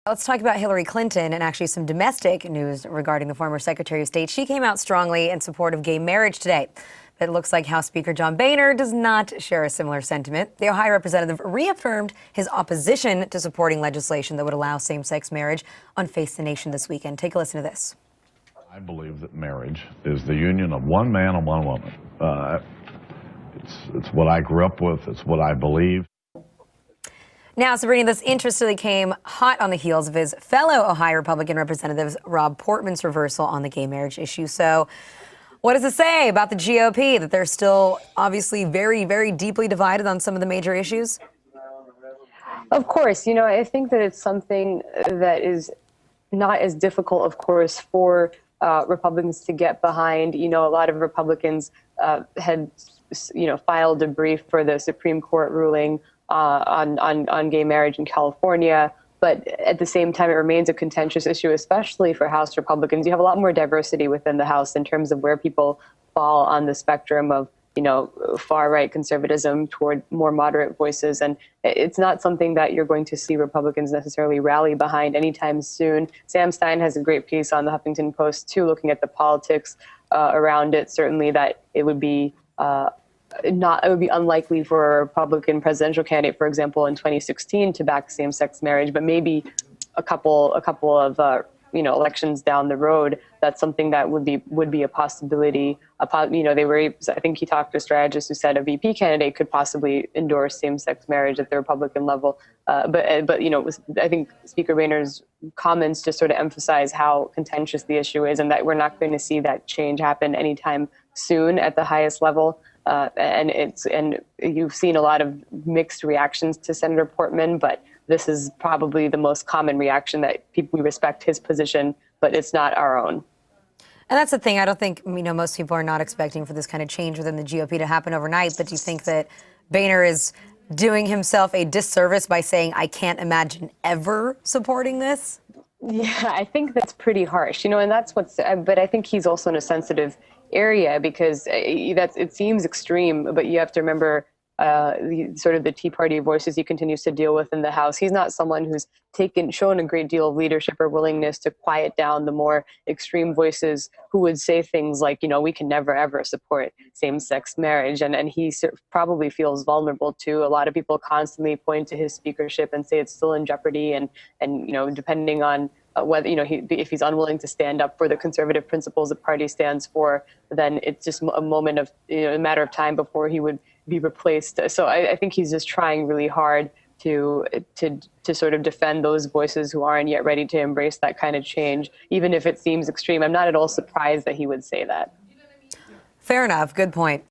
Let's talk about Hillary Clinton and actually some domestic news regarding the former Secretary of State. She came out strongly in support of gay marriage today. But it looks like House Speaker John Boehner does not share a similar sentiment. The Ohio representative reaffirmed his opposition to supporting legislation that would allow same-sex marriage on Face the Nation this weekend. Take a listen to this. I believe that marriage is the union of one man and one woman. It's what I grew up with. It's what I believe. Now, Sabrina, this interestedly came hot on the heels of his fellow Ohio Republican representative Rob Portman's reversal on the gay marriage issue. So what does it say about the GOP that they're still obviously very, very deeply divided on some of the major issues? Of course, I think that it's something that is not as difficult, of course, for Republicans to get behind. A lot of Republicans had, filed a brief for the Supreme Court ruling on gay marriage in California. But at the same time, it remains a contentious issue, especially for House Republicans. You have a lot more diversity within the House in terms of where people fall on the spectrum of, far-right conservatism toward more moderate voices. And it's not something that you're going to see Republicans necessarily rally behind anytime soon. Sam Stein has a great piece on the Huffington Post, too, looking at the politics around it. Certainly that it would be unlikely for a Republican presidential candidate, for example, in 2016 to back same-sex marriage, but maybe a couple of elections down the road, that's something that would be a possibility. I think he talked to a strategist who said a VP candidate could possibly endorse same-sex marriage at the Republican level. But I think Speaker Boehner's comments just sort of emphasize how contentious the issue is, and that we're not going to see that change happen anytime soon at the highest level. And you've seen a lot of mixed reactions to Senator Portman, but this is probably the most common reaction, that we respect his position, but it's not our own. And that's the thing. I don't think, most people are not expecting for this kind of change within the GOP to happen overnight. But do you think that Boehner is doing himself a disservice by saying, I can't imagine ever supporting this? Yeah, I think that's pretty harsh, and that's but I think he's also in a sensitive area because it seems extreme, but you have to remember the Tea Party voices he continues to deal with in the House. He's not someone who's shown a great deal of leadership or willingness to quiet down the more extreme voices who would say things like, we can never, ever support same-sex marriage. And he probably feels vulnerable too. A lot of people constantly point to his speakership and say it's still in jeopardy. And depending on whether, if he's unwilling to stand up for the conservative principles the party stands for, then it's just a moment of, a matter of time before he would be replaced. So I think he's just trying really hard to sort of defend those voices who aren't yet ready to embrace that kind of change, even if it seems extreme. I'm not at all surprised that he would say that. Fair enough. Good point.